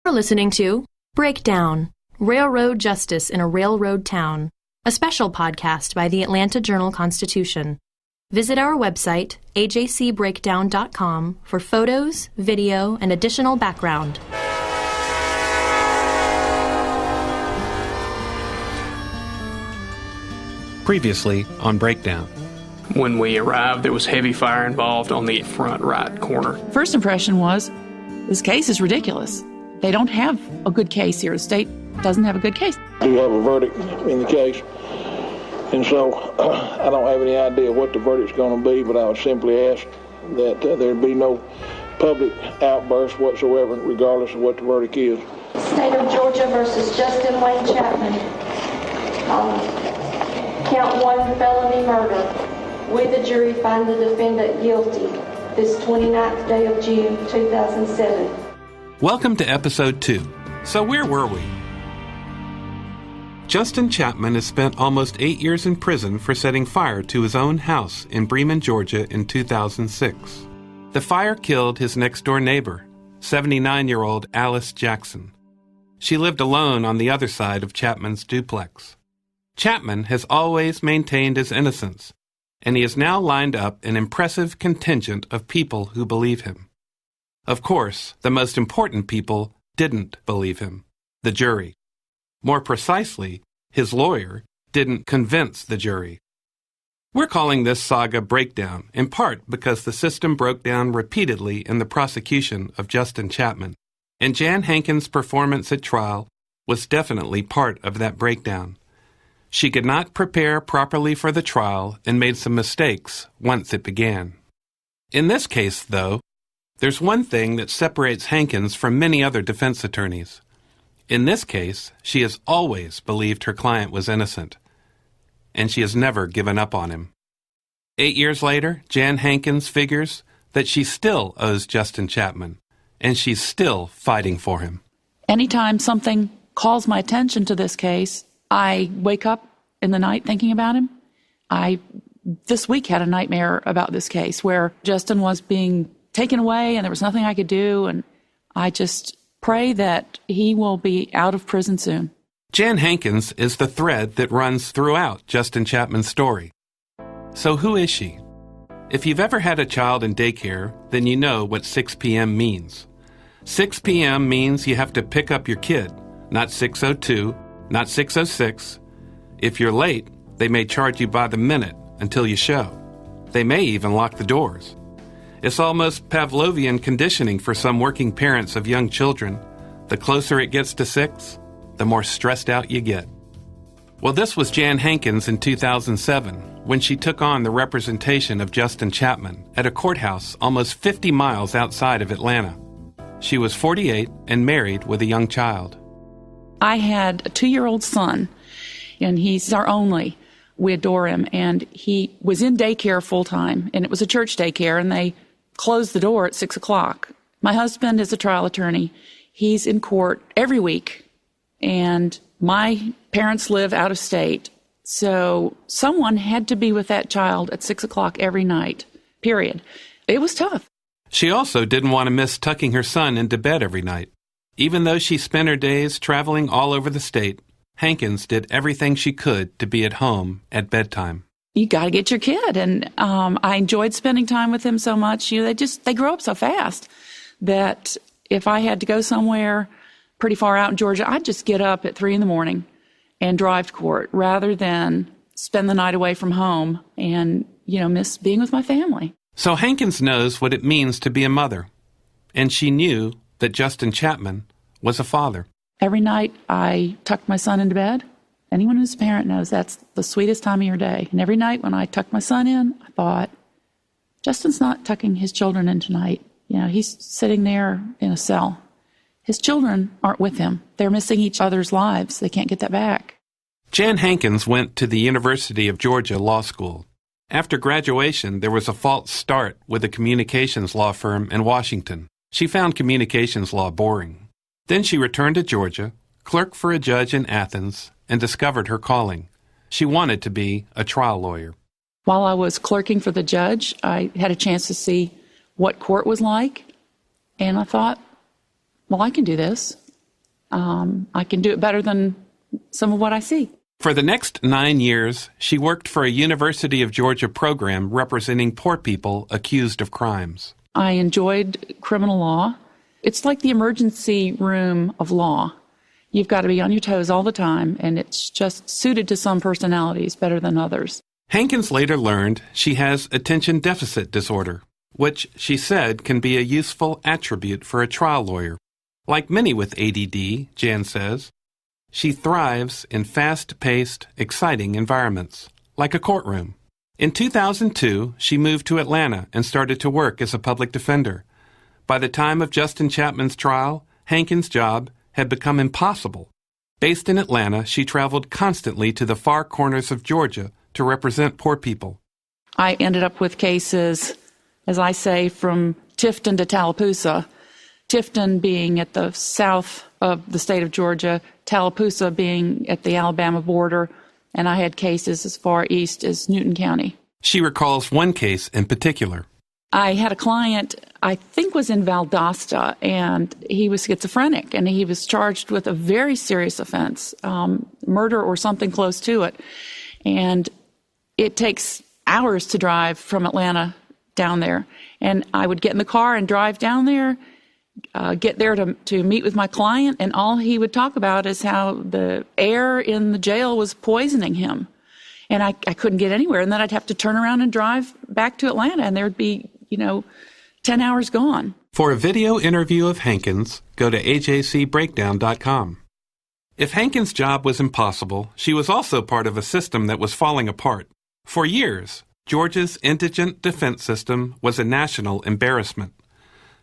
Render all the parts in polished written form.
You're listening to Breakdown, Railroad Justice in a Railroad Town, a special podcast by the Atlanta Journal-Constitution. Visit our website, ajcbreakdown.com, for photos, video, and additional background. Previously on Breakdown. When we arrived, there was heavy fire involved on the front right corner. First impression was, this case is ridiculous. They don't have a good case here. The state doesn't have a good case. We have a verdict in the case, and so I don't have any idea what the verdict's going to be, but I would simply ask that there be no public outburst whatsoever, regardless of what the verdict is. State of Georgia versus Justin Chapman. Count 1, felony murder. We, the jury, find the defendant guilty this 29th day of June, 2007. Welcome to Episode 2. So where were we? Justin Chapman has spent almost 8 years in prison for setting fire to his own house in Bremen, Georgia in 2006. The fire killed his next-door neighbor, 79-year-old Alice Jackson. She lived alone on the other side of Chapman's duplex. Chapman has always maintained his innocence, and he has now lined up an impressive contingent of people who believe him. Of course, the most important people didn't believe him, the jury. More precisely, his lawyer didn't convince the jury. We're calling this saga Breakdown, in part because the system broke down repeatedly in the prosecution of Justin Chapman, and Jan Hankins' performance at trial was definitely part of that breakdown. She could not prepare properly for the trial and made some mistakes once it began. In this case, though, there's one thing that separates Hankins from many other defense attorneys. In this case, she has always believed her client was innocent, and she has never given up on him. 8 years later, Jan Hankins figures that she still owes Justin Chapman, and she's still fighting for him. Anytime something calls my attention to this case, I wake up in the night thinking about him. I, this week, had a nightmare about this case where Justin was being taken away and there was nothing I could do, and I just pray that he will be out of prison soon. Jan Hankins is the thread that runs throughout Justin Chapman's story. So who is she? If you've ever had a child in daycare, then you know what 6 p.m. means. 6 p.m. means you have to pick up your kid, not 6:02, not 6:06. If you're late, they may charge you by the minute until you show. They may even lock the doors. It's almost Pavlovian conditioning for some working parents of young children. The closer it gets to 6, the more stressed out you get. Well, this was Jan Hankins in 2007 when she took on the representation of Justin Chapman at a courthouse almost 50 miles outside of Atlanta. She was 48 and married with a young child. I had a 2-year-old son, and he's our only. We adore him, and he was in daycare full-time, and it was a church daycare, and they closed the door at 6 o'clock. My husband is a trial attorney. He's in court every week, and my parents live out of state, so someone had to be with that child at 6 o'clock every night, period. It was tough. She also didn't want to miss tucking her son into bed every night. Even though she spent her days traveling all over the state, Hankins did everything she could to be at home at bedtime. You got to get your kid, and I enjoyed spending time with him so much. You know, they grow up so fast that if I had to go somewhere pretty far out in Georgia, I'd just get up at 3 a.m. and drive to court rather than spend the night away from home and, miss being with my family. So Hankins knows what it means to be a mother, and she knew that Justin Chapman was a father. Every night I tucked my son into bed. Anyone who's a parent knows that's the sweetest time of your day. And every night when I tucked my son in, I thought, Justin's not tucking his children in tonight. He's sitting there in a cell. His children aren't with him. They're missing each other's lives. They can't get that back. Jan Hankins went to the University of Georgia Law School. After graduation, there was a false start with a communications law firm in Washington. She found communications law boring. Then she returned to Georgia, clerked for a judge in Athens, and discovered her calling. She wanted to be a trial lawyer. While I was clerking for the judge, I had a chance to see what court was like, and I thought, well, I can do this. I can do it better than some of what I see. For the next 9 years, she worked for a University of Georgia program representing poor people accused of crimes. I enjoyed criminal law. It's like the emergency room of law. You've got to be on your toes all the time, and it's just suited to some personalities better than others. Hankins later learned she has attention deficit disorder, which she said can be a useful attribute for a trial lawyer. Like many with ADD, Jan says, she thrives in fast-paced, exciting environments, like a courtroom. In 2002, she moved to Atlanta and started to work as a public defender. By the time of Justin Chapman's trial, Hankins' job had become impossible. Based in Atlanta, she traveled constantly to the far corners of Georgia to represent poor people. I ended up with cases, as I say, from Tifton to Tallapoosa. Tifton being at the south of the state of Georgia, Tallapoosa being at the Alabama border, and I had cases as far east as Newton County. She recalls one case in particular. I had a client, I think was in Valdosta, and he was schizophrenic, and he was charged with a very serious offense, murder or something close to it. And it takes hours to drive from Atlanta down there. And I would get in the car and drive down there, get there to meet with my client, and all he would talk about is how the air in the jail was poisoning him. And I couldn't get anywhere. And then I'd have to turn around and drive back to Atlanta, and there'd be, 10 hours gone. For a video interview of Hankins, go to ajcbreakdown.com. If Hankins' job was impossible, she was also part of a system that was falling apart. For years, Georgia's indigent defense system was a national embarrassment.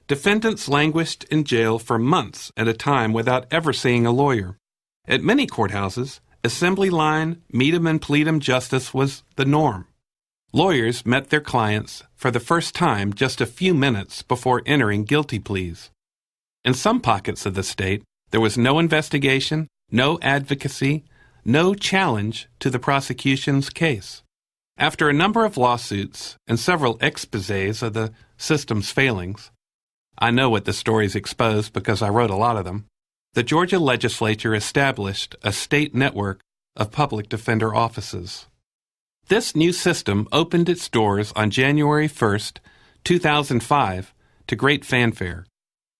Defendants languished in jail for months at a time without ever seeing a lawyer. At many courthouses, assembly line, meet 'em and plead 'em justice was the norm. Lawyers met their clients for the first time just a few minutes before entering guilty pleas. In some pockets of the state, there was no investigation, no advocacy, no challenge to the prosecution's case. After a number of lawsuits and several exposés of the system's failings, I know what the stories exposed because I wrote a lot of them, the Georgia legislature established a state network of public defender offices. This new system opened its doors on January 1st, 2005, to great fanfare.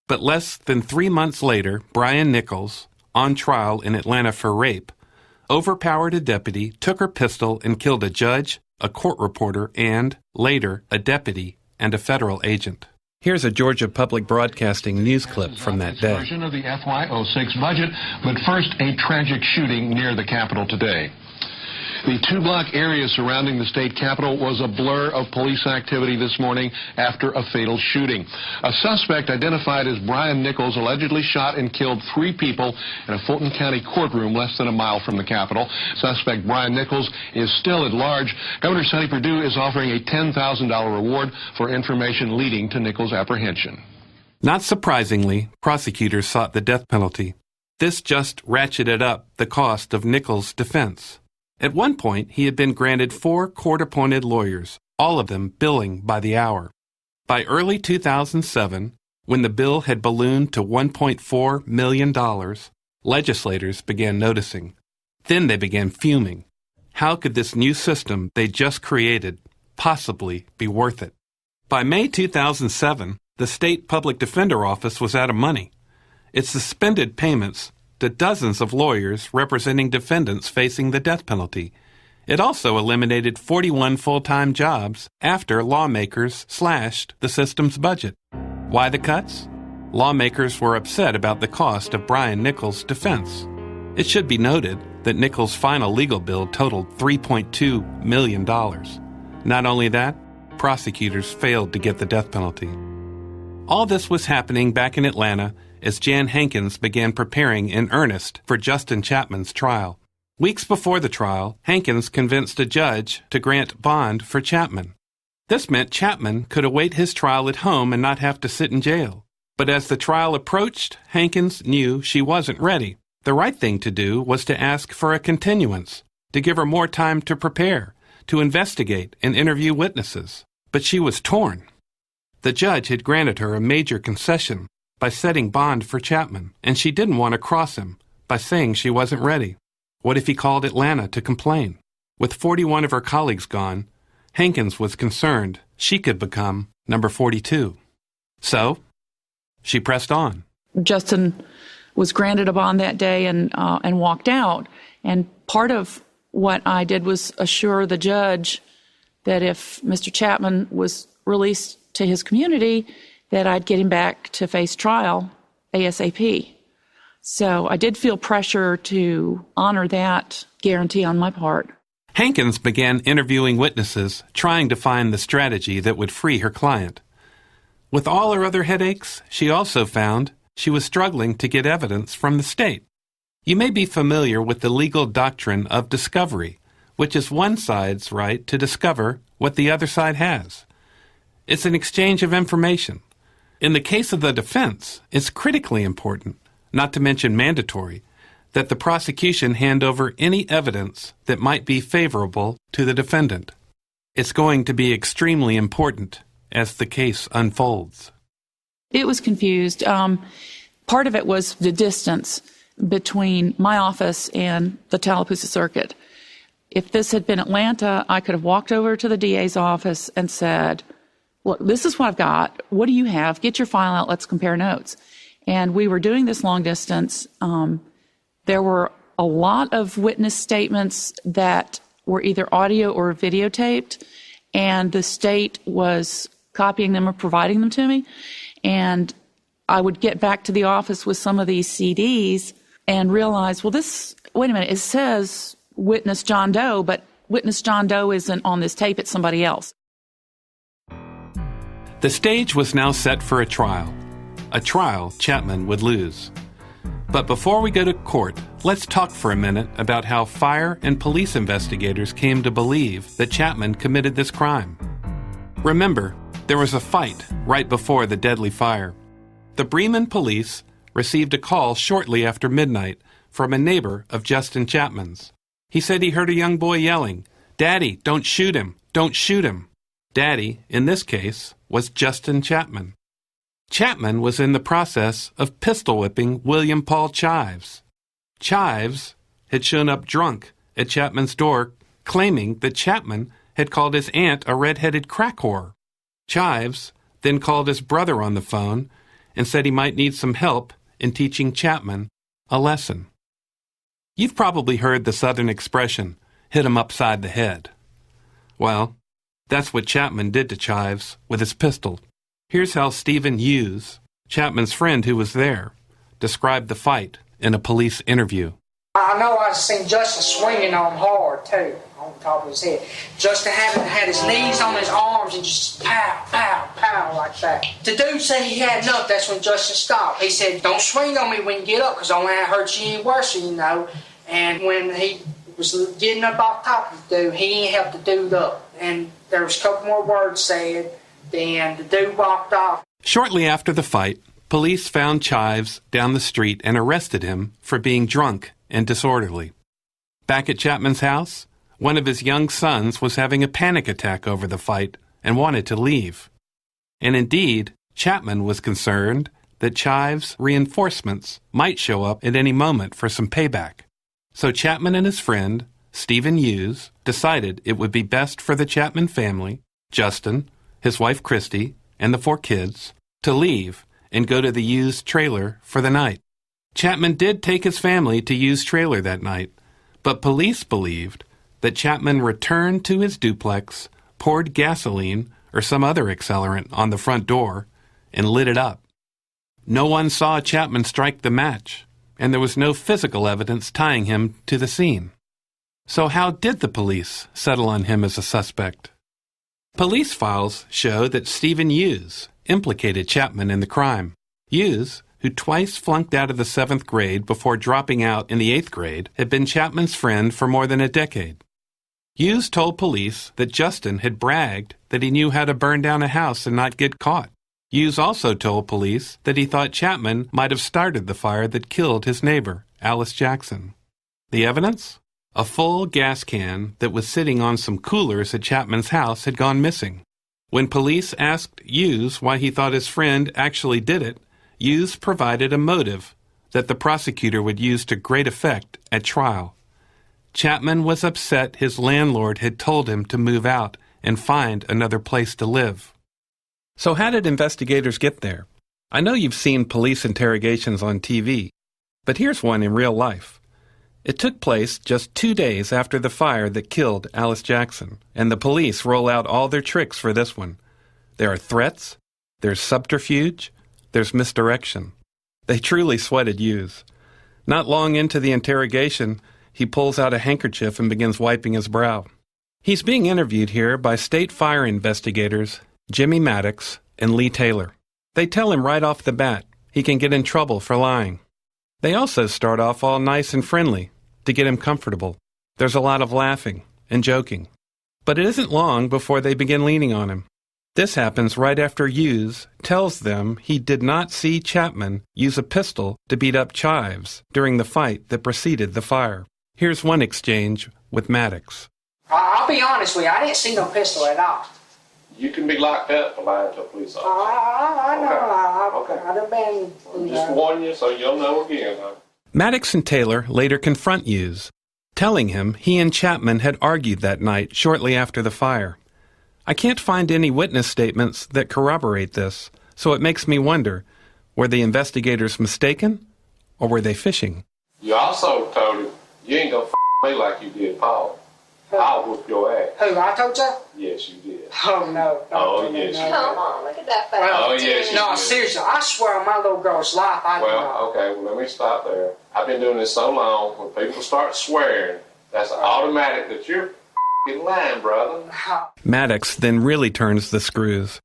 But less than 3 months later, Brian Nichols, on trial in Atlanta for rape, overpowered a deputy, took her pistol, and killed a judge, a court reporter, and, later, a deputy and a federal agent. Here's a Georgia Public Broadcasting news clip from that day. Version of the FY06 budget, but first, a tragic shooting near the Capitol today. The two-block area surrounding the state capitol was a blur of police activity this morning after a fatal shooting. A suspect identified as Brian Nichols allegedly shot and killed 3 people in a Fulton County courtroom less than a mile from the Capitol. Suspect Brian Nichols is still at large. Governor Sonny Perdue is offering a $10,000 reward for information leading to Nichols' apprehension. Not surprisingly, prosecutors sought the death penalty. This just ratcheted up the cost of Nichols' defense. At one point, he had been granted 4 court-appointed lawyers, all of them billing by the hour. By early 2007, when the bill had ballooned to $1.4 million, legislators began noticing. Then they began fuming. How could this new system they just created possibly be worth it? By May 2007, the state public defender office was out of money. It suspended payments to dozens of lawyers representing defendants facing the death penalty. It also eliminated 41 full-time jobs after lawmakers slashed the system's budget. Why the cuts? Lawmakers were upset about the cost of Brian Nichols' defense. It should be noted that Nichols' final legal bill totaled $3.2 million. Not only that, prosecutors failed to get the death penalty. All this was happening back in Atlanta as Jan Hankins began preparing in earnest for Justin Chapman's trial. Weeks before the trial, Hankins convinced a judge to grant bond for Chapman. This meant Chapman could await his trial at home and not have to sit in jail. But as the trial approached, Hankins knew she wasn't ready. The right thing to do was to ask for a continuance, to give her more time to prepare, to investigate and interview witnesses. But she was torn. The judge had granted her a major concession, by setting bond for Chapman, and she didn't want to cross him by saying she wasn't ready. What if he called Atlanta to complain? With 41 of her colleagues gone, Hankins was concerned she could become number 42. So, she pressed on. Justin was granted a bond that day and walked out. And part of what I did was assure the judge that if Mr. Chapman was released to his community, that I'd get him back to face trial ASAP. So I did feel pressure to honor that guarantee on my part. Hankins began interviewing witnesses, trying to find the strategy that would free her client. With all her other headaches, she also found she was struggling to get evidence from the state. You may be familiar with the legal doctrine of discovery, which is one side's right to discover what the other side has. It's an exchange of information. In the case of the defense, it's critically important, not to mention mandatory, that the prosecution hand over any evidence that might be favorable to the defendant. It's going to be extremely important as the case unfolds. It was confused. Part of it was the distance between my office and the Tallapoosa Circuit. If this had been Atlanta, I could have walked over to the DA's office and said, look, this is what I've got. What do you have? Get your file out. Let's compare notes. And we were doing this long distance. There were a lot of witness statements that were either audio or videotaped, and the state was copying them or providing them to me. And I would get back to the office with some of these CDs and realize, well, wait a minute, it says witness John Doe, but witness John Doe isn't on this tape, it's somebody else. The stage was now set for a trial Chapman would lose. But before we go to court, let's talk for a minute about how fire and police investigators came to believe that Chapman committed this crime. Remember, there was a fight right before the deadly fire. The Bremen police received a call shortly after midnight from a neighbor of Justin Chapman's. He said he heard a young boy yelling, "Daddy, don't shoot him, don't shoot him." Daddy, in this case, was Justin Chapman. Chapman was in the process of pistol whipping William Paul Chives. Chives had shown up drunk at Chapman's door, claiming that Chapman had called his aunt a red-headed crack whore. Chives then called his brother on the phone and said he might need some help in teaching Chapman a lesson. You've probably heard the Southern expression, hit him upside the head. Well, that's what Chapman did to Chives with his pistol. Here's how Stephen Hughes, Chapman's friend who was there, described the fight in a police interview. I know I've seen Justin swinging on him hard, too, on top of his head. Justin had his knees on his arms and just pow, pow, pow like that. The dude said he had enough. That's when Justin stopped. He said, don't swing on me when you get up, because I don't want to hurt you any worse, you know. And when he was getting up off top of the dude, he ain't helped the dude up. And there was a couple more words said, then the dude walked off. Shortly after the fight, police found Chives down the street and arrested him for being drunk and disorderly. Back at Chapman's house, one of his young sons was having a panic attack over the fight and wanted to leave. And indeed, Chapman was concerned that Chives' reinforcements might show up at any moment for some payback. So Chapman and his friend, Stephen Hughes, decided it would be best for the Chapman family, Justin, his wife Christy, and the 4 kids, to leave and go to the Hughes trailer for the night. Chapman did take his family to Hughes trailer that night, but police believed that Chapman returned to his duplex, poured gasoline or some other accelerant on the front door, and lit it up. No one saw Chapman strike the match, and there was no physical evidence tying him to the scene. So how did the police settle on him as a suspect? Police files show that Stephen Hughes implicated Chapman in the crime. Hughes, who twice flunked out of the 7th grade before dropping out in the 8th grade, had been Chapman's friend for more than a decade. Hughes told police that Justin had bragged that he knew how to burn down a house and not get caught. Hughes also told police that he thought Chapman might have started the fire that killed his neighbor, Alice Jackson. The evidence? A full gas can that was sitting on some coolers at Chapman's house had gone missing. When police asked Hughes why he thought his friend actually did it, Hughes provided a motive that the prosecutor would use to great effect at trial. Chapman was upset his landlord had told him to move out and find another place to live. So how did investigators get there? I know you've seen police interrogations on TV, but here's one in real life. It took place just 2 days after the fire that killed Alice Jackson, and the police roll out all their tricks for this one. There are threats, there's subterfuge, there's misdirection. They truly sweated Hughes. Not long into the interrogation, he pulls out a handkerchief and begins wiping his brow. He's being interviewed here by state fire investigators Jimmy Maddox and Lee Taylor. They tell him right off the bat he can get in trouble for lying. They also start off all nice and friendly to get him comfortable. There's a lot of laughing and joking. But it isn't long before they begin leaning on him. This happens right after Hughes tells them he did not see Chapman use a pistol to beat up Chives during the fight that preceded the fire. Here's one exchange with Maddox. I'll be honest with you, I didn't see no pistol at all. You can be locked up for lying to a police officer. I know. Okay. I done been. Just warn you so you'll know again. Huh? Maddox and Taylor later confront Hughes, telling him he and Chapman had argued that night shortly after the fire. I can't find any witness statements that corroborate this, so it makes me wonder, were the investigators mistaken, or were they fishing? You also told him, you ain't gonna me like you did Paul. I'll whoop your ass. Who, I told you? Yes, you did. Oh, no. Oh, yes, you did. Come on, look at that face. Oh, yes, you No, did. seriously, I swear on my little girl's life, I did not. Well, okay, well, let me stop there. I've been doing this so long, when people start swearing, that's automatic that you're lying, brother. Maddox then really turns the screws.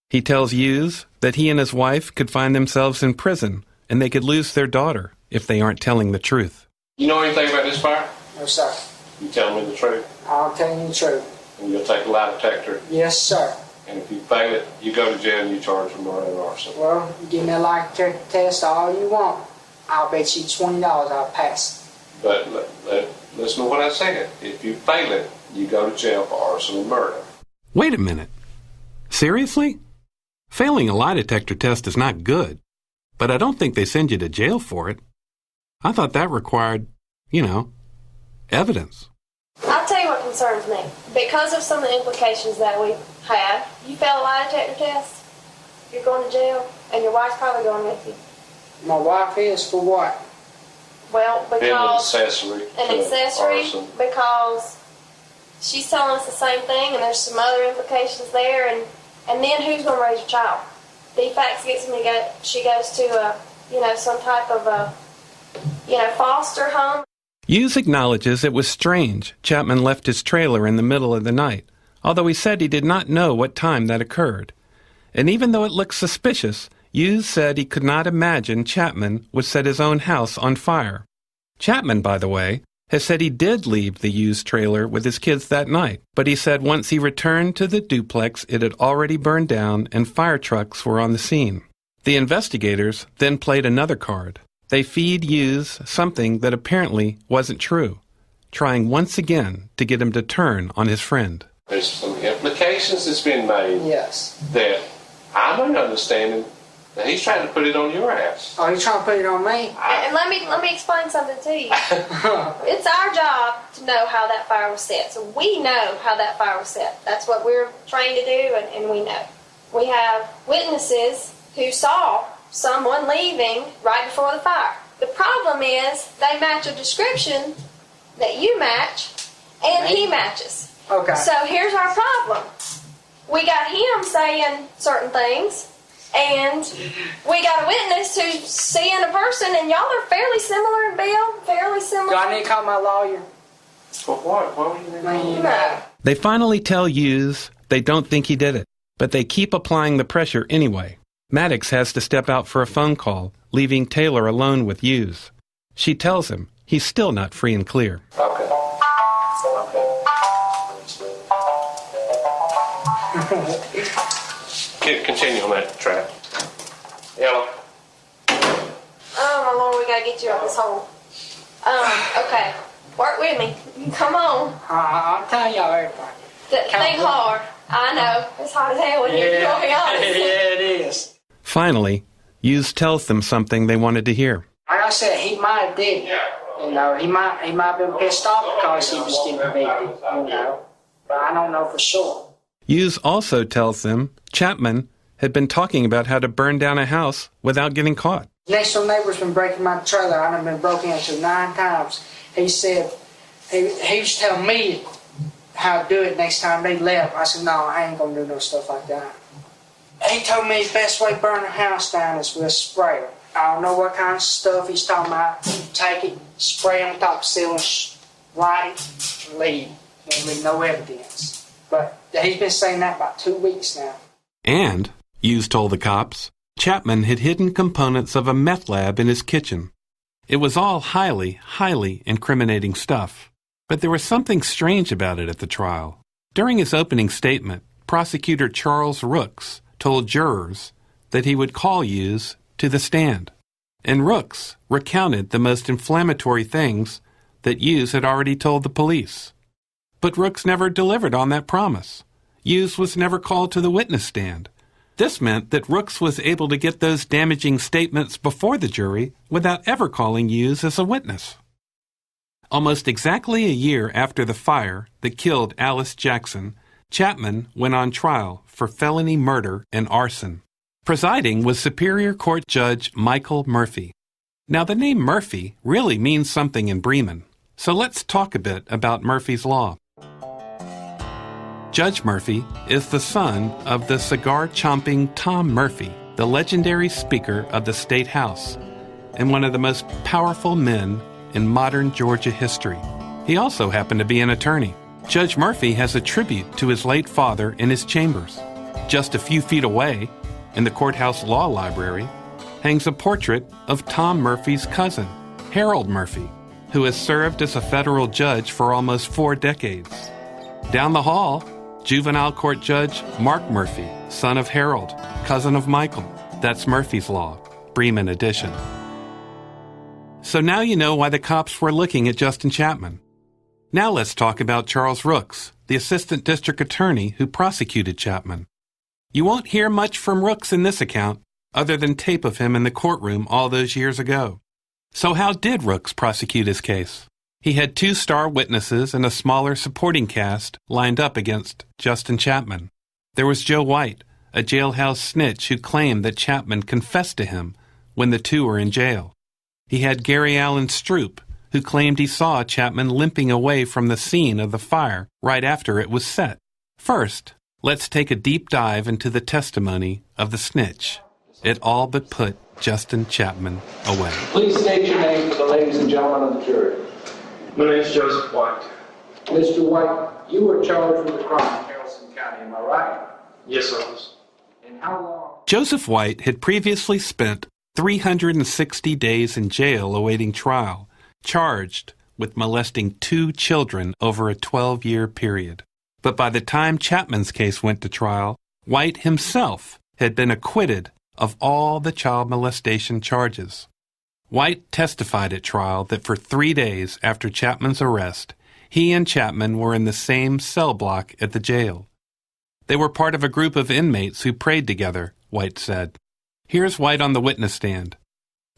He tells Hughes that he and his wife could find themselves in prison and they could lose their daughter if they aren't telling the truth. You know anything about this fire? No, sir. You tell me the truth, I'll tell you the truth. and you'll take a lie detector, Yes, sir. and if you fail it, you go to jail and you charge for murder and arson. Well, you give me a lie detector test all you want. I'll bet you $20 I'll pass. But listen to what I said. If you fail it, you go to jail for arson and murder. Wait a minute. Seriously? Failing a lie detector test is not good, but I don't think they send you to jail for it. I thought that required, evidence. I'll tell you what concerns me. Because of some of the implications that we had, you fail a lie detector test, you're going to jail, and your wife's probably going with you. My wife is for what? Well, Being an because accessory to arson. because she's telling us the same thing, and there's some other implications there, and then who's going to raise your child? DFACS gets me to she goes to some type of foster home. Hughes acknowledges it was strange Chapman left his trailer in the middle of the night, although he said he did not know what time that occurred. And even though it looked suspicious, Hughes said he could not imagine Chapman would set his own house on fire. Chapman, by the way, has said he did leave the Hughes trailer with his kids that night, but he said once he returned to the duplex, it had already burned down and fire trucks were on the scene. The investigators then played another card. They feed Hughes something that apparently wasn't true, trying once again to get him to turn on his friend. There's some implications that's been made. Yes. That I'm understanding that he's trying to put it on your ass. Oh, you trying to put it on me? And let me explain something to you. It's our job to know how that fire was set. So we know how that fire was set. That's what we're trained to do, and we know. We have witnesses who saw someone leaving right before the fire. The problem is they match a description that you match, and he matches. Okay. So here's our problem. We got him saying certain things, and we got a witness who's seeing a person, and y'all are fairly similar in build, fairly similar. Do I need to call my lawyer? For what? What were you doing? No. They finally tell Hughes they don't think he did it, but they keep applying the pressure anyway. Maddox has to step out for a phone call, leaving Taylor alone with Hughes. She tells him he's still not free and clear. Okay. Continue on that track. Yellow. Oh, my Lord, we got to get you out of this hole. Okay. Work with me. Come on. I'll tell y'all everything. Think hard. I know. It's hard as hell when you're going on. Yeah, it is. Finally, Hughes tells them something they wanted to hear. Like I said, he might have did it. You know, he might have been pissed off because he was getting evicted, you know. But I don't know for sure. Hughes also tells them Chapman had been talking about how to burn down a house without getting caught. Next door neighbor's been breaking my trailer. I've been broken into 9 times. He said, he was telling me how to do it next time they left. I said, no, I ain't going to do no stuff like that. He told me the best way to burn a house down is with a sprayer. I don't know what kind of stuff he's talking about. Take it, spray on top of the ceiling, light it, and leave. There'll be no evidence. But he's been saying that about 2 weeks now. And, Hughes told the cops, Chapman had hidden components of a meth lab in his kitchen. It was all highly incriminating stuff. But there was something strange about it at the trial. During his opening statement, prosecutor Charles Rooks told jurors that he would call Hughes to the stand. And Rooks recounted the most inflammatory things that Hughes had already told the police. But Rooks never delivered on that promise. Hughes was never called to the witness stand. This meant that Rooks was able to get those damaging statements before the jury without ever calling Hughes as a witness. Almost exactly a year after the fire that killed Alice Jackson, Chapman went on trial for felony murder and arson. Presiding was Superior Court Judge Michael Murphy. Now, the name Murphy really means something in Bremen, so let's talk a bit about Murphy's Law. Judge Murphy is the son of the cigar-chomping Tom Murphy, the legendary Speaker of the State House, and one of the most powerful men in modern Georgia history. He also happened to be an attorney. Judge Murphy has a tribute to his late father in his chambers. Just a few feet away, in the courthouse law library, hangs a portrait of Tom Murphy's cousin, Harold Murphy, who has served as a federal judge for almost 4 decades. Down the hall, juvenile court judge Mark Murphy, son of Harold, cousin of Michael. That's Murphy's Law, Bremen edition. So now you know why the cops were looking at Justin Chapman. Now let's talk about Charles Rooks, the assistant district attorney who prosecuted Chapman. You won't hear much from Rooks in this account, other than tape of him in the courtroom all those years ago. So how did Rooks prosecute his case? He had 2 star witnesses and a smaller supporting cast lined up against Justin Chapman. There was Joe White, a jailhouse snitch who claimed that Chapman confessed to him when the 2 were in jail. He had Gary Allen Stroop, who claimed he saw Chapman limping away from the scene of the fire right after it was set. First, let's take a deep dive into the testimony of the snitch. It all but put Justin Chapman away. Please state your name for the ladies and gentlemen of the jury. My name is Joseph White. Mr. White, you were charged with a crime in Harrison County, am I right? Yes, sir. And how long? Joseph White had previously spent 360 days in jail awaiting trial, charged with molesting 2 children over a 12-year period. But by the time Chapman's case went to trial, White himself had been acquitted of all the child molestation charges. White testified at trial that for 3 days after Chapman's arrest, he and Chapman were in the same cell block at the jail. They were part of a group of inmates who prayed together, White said. Here's White on the witness stand.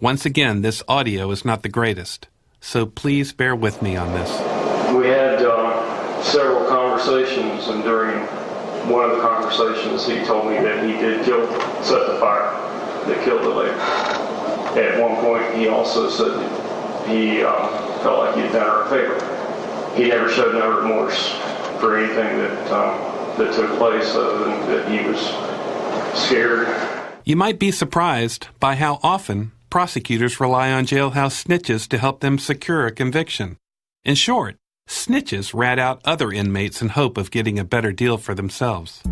Once again, this audio is not the greatest, so please bear with me on this. We had several conversations, and during one of the conversations, he told me that he did set the fire that killed the lady. At one point, he also said that he felt like he had done her a favor. He never showed no remorse for anything that took place, other than that he was scared. You might be surprised by how often prosecutors rely on jailhouse snitches to help them secure a conviction. In short, snitches rat out other inmates in hope of getting a better deal for themselves.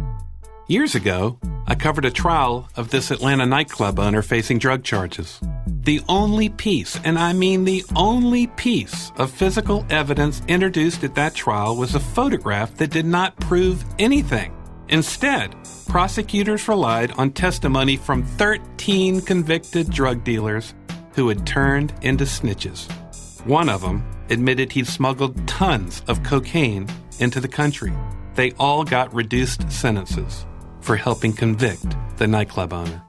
Years ago, I covered a trial of this Atlanta nightclub owner facing drug charges. The only piece, and I mean the only piece, of physical evidence introduced at that trial was a photograph that did not prove anything. Instead, prosecutors relied on testimony from 13 convicted drug dealers who had turned into snitches. One of them admitted he'd smuggled tons of cocaine into the country. They all got reduced sentences for helping convict the nightclub owner.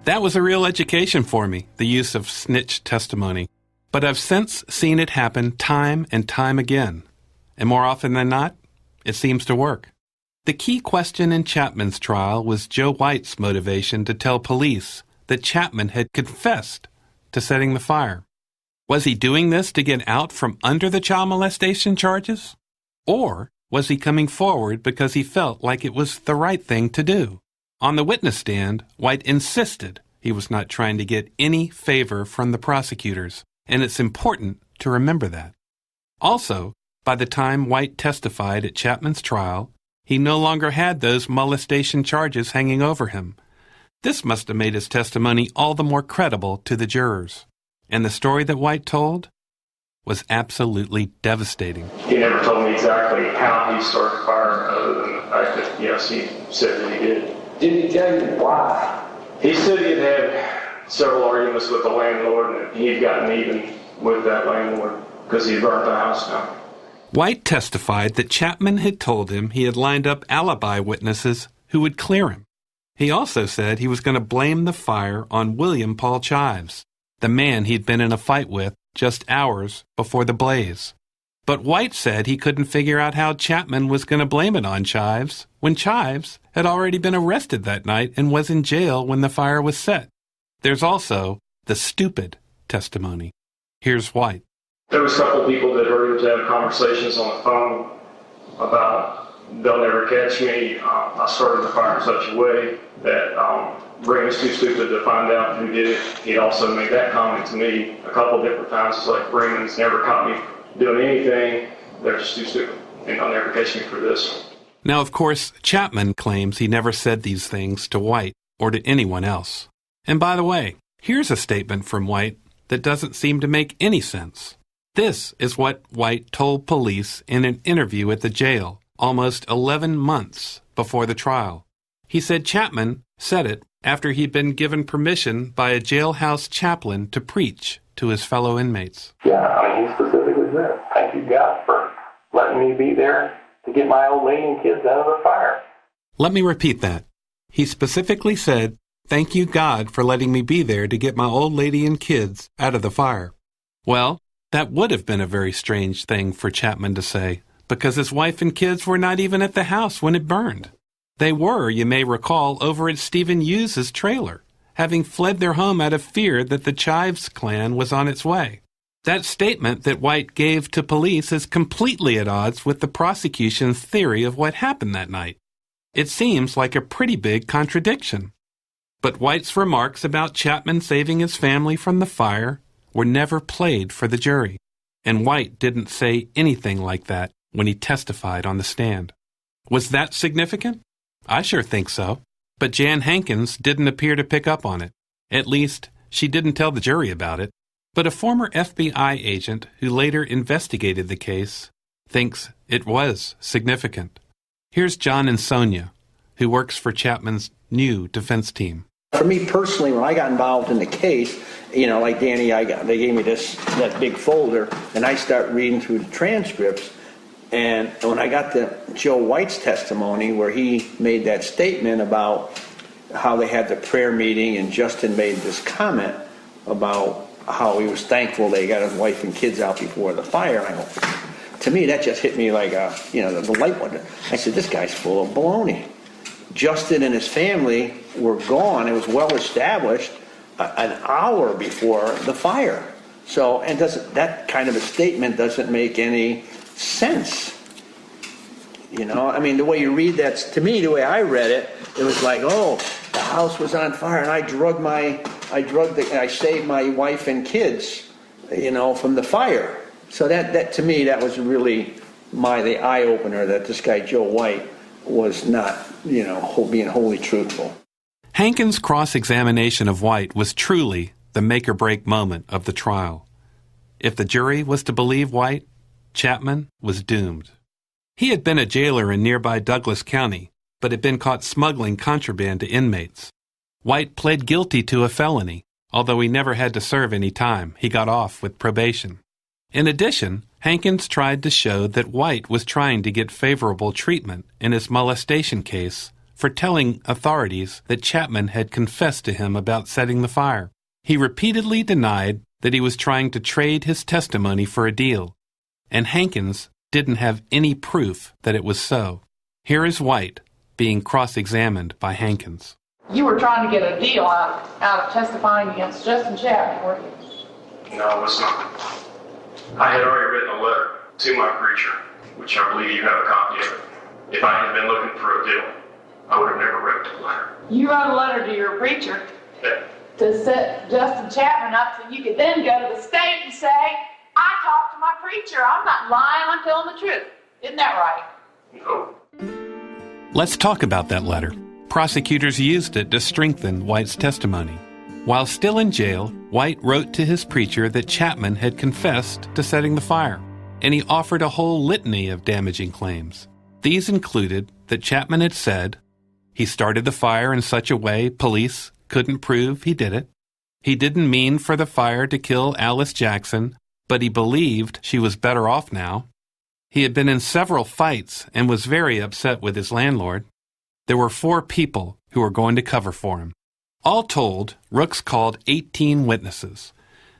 That was a real education for me, the use of snitch testimony. But I've since seen it happen time and time again. And more often than not, it seems to work. The key question in Chapman's trial was Joe White's motivation to tell police that Chapman had confessed to setting the fire. Was he doing this to get out from under the child molestation charges? Or was he coming forward because he felt like it was the right thing to do? On the witness stand, White insisted he was not trying to get any favor from the prosecutors, and it's important to remember that. Also, by the time White testified at Chapman's trial, he no longer had those molestation charges hanging over him. This must have made his testimony all the more credible to the jurors. And the story that White told was absolutely devastating. He never told me exactly how he started the fire, other than the fact that, yes, he said that he did. Did he tell you why? He said he had had several arguments with the landlord, and he'd gotten even with that landlord because he burnt the house down. White testified that Chapman had told him he had lined up alibi witnesses who would clear him. He also said he was going to blame the fire on William Paul Chives, the man he'd been in a fight with just hours before the blaze. But White said he couldn't figure out how Chapman was going to blame it on Chives when Chives had already been arrested that night and was in jail when the fire was set. There's also the stupid testimony. Here's White. There was a couple people that heard him have conversations on the phone about they'll never catch me. I started the fire in such a way that Brandon's too stupid to find out who did it. He'd also made that comment to me a couple different times. It's like, Brandon's never caught me doing anything. They're just too stupid, and they'll never catch me for this. Now, of course, Chapman claims he never said these things to White or to anyone else. And by the way, here's a statement from White that doesn't seem to make any sense. This is what White told police in an interview at the jail almost 11 months before the trial. He said Chapman said it after he'd been given permission by a jailhouse chaplain to preach to his fellow inmates. Yeah, he specifically said, thank you, God, for letting me be there to get my old lady and kids out of the fire. Let me repeat that. He specifically said, thank you, God, for letting me be there to get my old lady and kids out of the fire. Well, that would have been a very strange thing for Chapman to say, because his wife and kids were not even at the house when it burned. They were, you may recall, over at Stephen Hughes' trailer, having fled their home out of fear that the Chives clan was on its way. That statement that White gave to police is completely at odds with the prosecution's theory of what happened that night. It seems like a pretty big contradiction. But White's remarks about Chapman saving his family from the fire were never played for the jury, and White didn't say anything like that when he testified on the stand. Was that significant? I sure think so. But Jan Hankins didn't appear to pick up on it. At least, she didn't tell the jury about it. But a former FBI agent who later investigated the case thinks it was significant. Here's John and Sonia, who works for Chapman's new defense team. For me personally, when I got involved in the case, like Danny, they gave me that big folder, and I start reading through the transcripts. And when I got to Joe White's testimony, where he made that statement about how they had the prayer meeting, and Justin made this comment about how he was thankful they got his wife and kids out before the fire. And I go, to me, that just hit me like the light went. I said, this guy's full of baloney. Justin and his family were gone. It was well established an hour before the fire. So, and that kind of a statement doesn't make any sense. The way you read that, to me, the way I read it, it was like, oh, the house was on fire, and I saved my wife and kids, from the fire. So that to me, that was really the eye opener that this guy Joe White was not, being wholly truthful. Hankins' cross-examination of White was truly the make-or-break moment of the trial. If the jury was to believe White, Chapman was doomed. He had been a jailer in nearby Douglas County, but had been caught smuggling contraband to inmates. White pled guilty to a felony, although he never had to serve any time. He got off with probation. In addition, Hankins tried to show that White was trying to get favorable treatment in his molestation case for telling authorities that Chapman had confessed to him about setting the fire. He repeatedly denied that he was trying to trade his testimony for a deal, and Hankins didn't have any proof that it was so. Here is White being cross-examined by Hankins. You were trying to get a deal out of testifying against Justin Chapman, weren't you? No, I was not. I had already written a letter to my preacher, which I believe you have a copy of. If I had been looking for a deal, I would have never written the letter. You wrote a letter to your preacher to set Justin Chapman up so you could then go to the state and say, I talked to my preacher. I'm not lying. I'm telling the truth. Isn't that right? No. Let's talk about that letter. Prosecutors used it to strengthen White's testimony. While still in jail, White wrote to his preacher that Chapman had confessed to setting the fire, and he offered a whole litany of damaging claims. These included that Chapman had said he started the fire in such a way police couldn't prove he did it. He didn't mean for the fire to kill Alice Jackson, but he believed she was better off now. He had been in several fights and was very upset with his landlord. There were 4 people who were going to cover for him. All told, Rooks called 18 witnesses.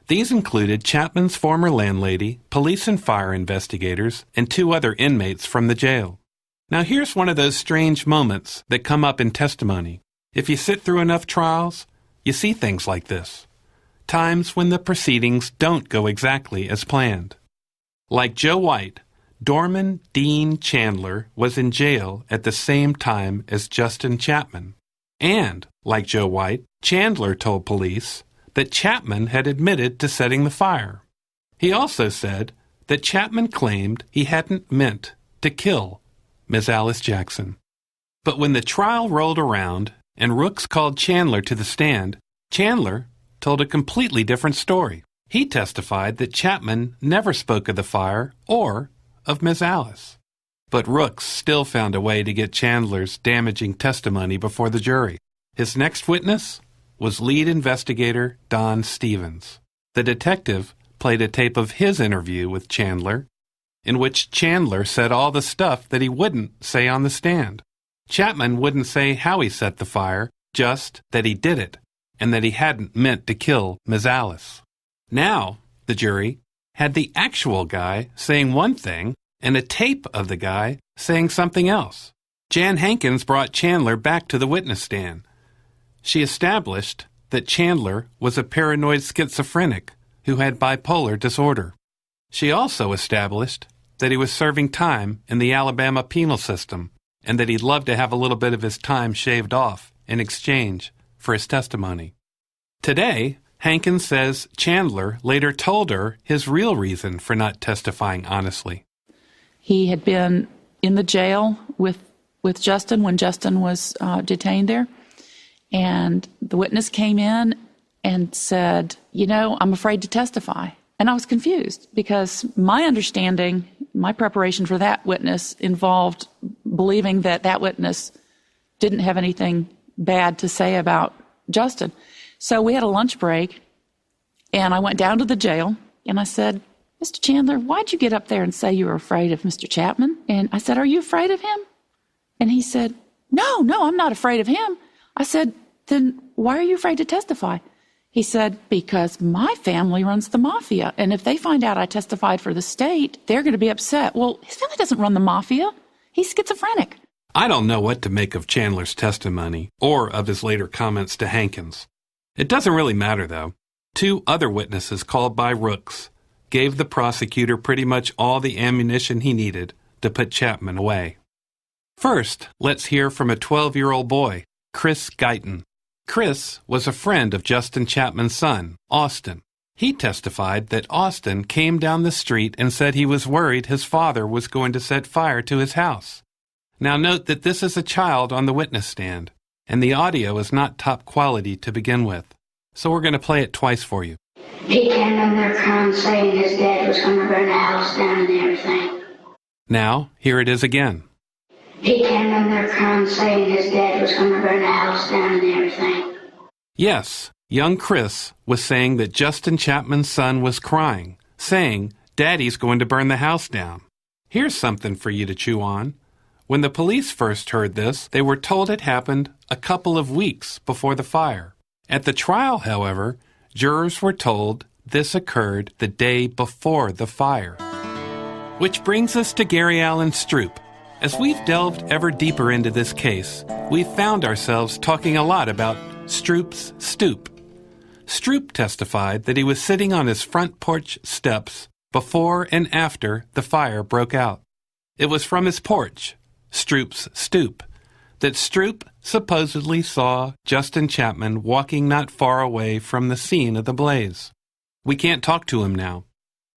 These included Chapman's former landlady, police and fire investigators, and 2 other inmates from the jail. Now here's one of those strange moments that come up in testimony. If you sit through enough trials, you see things like this. Times when the proceedings don't go exactly as planned. Like Joe White, Dorman Dean Chandler was in jail at the same time as Justin Chapman. And, like Joe White, Chandler told police that Chapman had admitted to setting the fire. He also said that Chapman claimed he hadn't meant to kill Miss Alice Jackson. But when the trial rolled around and Rooks called Chandler to the stand, Chandler told a completely different story. He testified that Chapman never spoke of the fire or of Miss Alice. But Rooks still found a way to get Chandler's damaging testimony before the jury. His next witness was lead investigator Don Stevens. The detective played a tape of his interview with Chandler, in which Chandler said all the stuff that he wouldn't say on the stand. Chapman wouldn't say how he set the fire, just that he did it, and that he hadn't meant to kill Miss Alice. Now, the jury had the actual guy saying one thing and a tape of the guy saying something else. Jan Hankins brought Chandler back to the witness stand. She established that Chandler was a paranoid schizophrenic who had bipolar disorder. She also established that he was serving time in the Alabama penal system and that he'd love to have a little bit of his time shaved off in exchange for his testimony. Today, Hankins says Chandler later told her his real reason for not testifying honestly. He had been in the jail with Justin when Justin was detained there. And the witness came in and said, I'm afraid to testify. And I was confused because my understanding, my preparation for that witness involved believing that witness didn't have anything bad to say about Justin. So we had a lunch break, and I went down to the jail, and I said, Mr. Chandler, why'd you get up there and say you were afraid of Mr. Chapman? And I said, are you afraid of him? And he said, no, I'm not afraid of him. I said, then why are you afraid to testify? He said, because my family runs the mafia, and if they find out I testified for the state, they're going to be upset. Well, his family doesn't run the mafia. He's schizophrenic. I don't know what to make of Chandler's testimony or of his later comments to Hankins. It doesn't really matter, though. 2 other witnesses called by Rooks gave the prosecutor pretty much all the ammunition he needed to put Chapman away. First, let's hear from a 12-year-old boy, Chris Guyton. Chris was a friend of Justin Chapman's son, Austin. He testified that Austin came down the street and said he was worried his father was going to set fire to his house. Now note that this is a child on the witness stand, and the audio is not top quality to begin with, so we're going to play it twice for you. He came in there crying, saying his dad was going to burn the house down and everything. Now, here it is again. He came in there crying, saying his dad was going to burn the house down and everything. Yes, young Chris was saying that Justin Chapman's son was crying, saying, Daddy's going to burn the house down. Here's something for you to chew on. When the police first heard this, they were told it happened a couple of weeks before the fire. At the trial, however, jurors were told this occurred the day before the fire. Which brings us to Gary Allen Stroop. As we've delved ever deeper into this case, we've found ourselves talking a lot about Stroop's stoop. Stroop testified that he was sitting on his front porch steps before and after the fire broke out. It was from his porch, Stroop's stoop, that Stroop supposedly saw Justin Chapman walking not far away from the scene of the blaze. We can't talk to him now.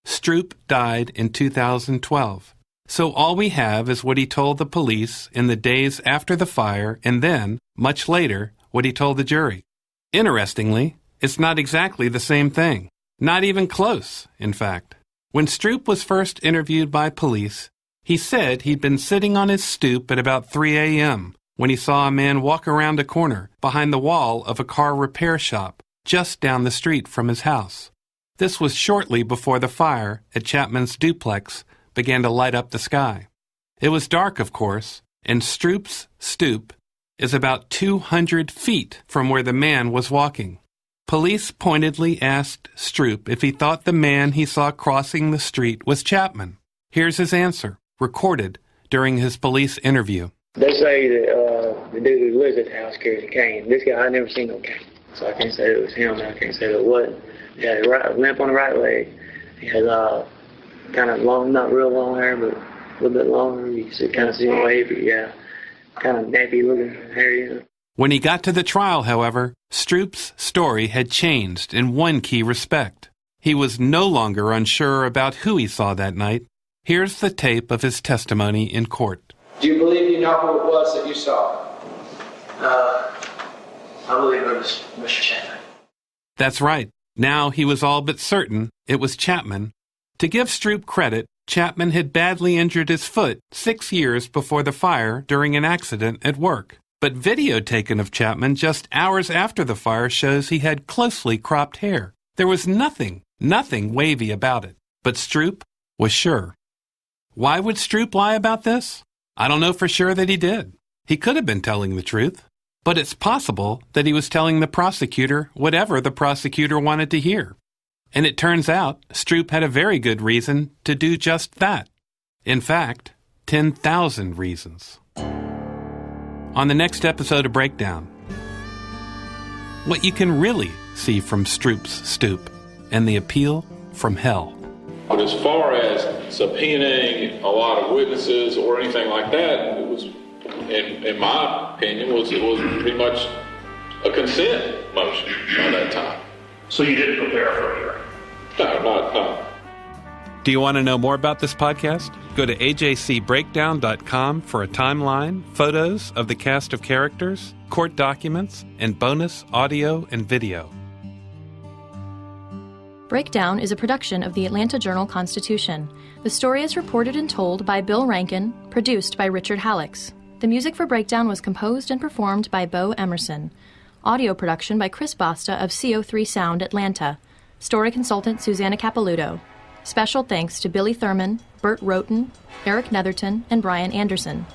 Stroop died in 2012. So all we have is what he told the police in the days after the fire, and then, much later, what he told the jury. Interestingly, it's not exactly the same thing. Not even close, in fact. When Stroop was first interviewed by police, he said he'd been sitting on his stoop at about 3 a.m. when he saw a man walk around a corner behind the wall of a car repair shop just down the street from his house. This was shortly before the fire at Chapman's duplex began to light up the sky. It was dark, of course, and Stroop's stoop is about 200 feet from where the man was walking. Police pointedly asked Stroop if he thought the man he saw crossing the street was Chapman. Here's his answer, recorded during his police interview. They say that the dude who lives at the house carries a cane. This guy, I never seen no cane, so I can't say it was him, and I can't say that it wasn't. He had a limp on the right leg. He had kind of long, not real long hair, but a little bit longer. You can kind of see him wavy, yeah. Kind of nappy looking hair, you know. When he got to the trial, however, Stroop's story had changed in one key respect. He was no longer unsure about who he saw that night. Here's the tape of his testimony in court. Do you believe you know who it was that you saw? I believe it was Mr. Chapman. That's right. Now he was all but certain it was Chapman. To give Stroop credit, Chapman had badly injured his foot 6 years before the fire during an accident at work. But video taken of Chapman just hours after the fire shows he had closely cropped hair. There was nothing wavy about it. But Stroop was sure. Why would Stroop lie about this? I don't know for sure that he did. He could have been telling the truth. But it's possible that he was telling the prosecutor whatever the prosecutor wanted to hear. And it turns out Stroop had a very good reason to do just that. In fact, 10,000 reasons. On the next episode of Breakdown, what you can really see from Stroop's stoop and the appeal from hell. But as far as subpoenaing a lot of witnesses or anything like that, it was, in my opinion, it was pretty much a consent motion by that time. So you didn't prepare for a hearing? No. Do you want to know more about this podcast? Go to ajcbreakdown.com for a timeline, photos of the cast of characters, court documents, and bonus audio and video. Breakdown is a production of the Atlanta Journal-Constitution. The story is reported and told by Bill Rankin, produced by Richard Hallex. The music for Breakdown was composed and performed by Bo Emerson. Audio production by Chris Basta of CO3 Sound, Atlanta. Story consultant Susanna Capilouto. Special thanks to Billy Thurman, Bert Roten, Eric Netherton, and Brian Anderson.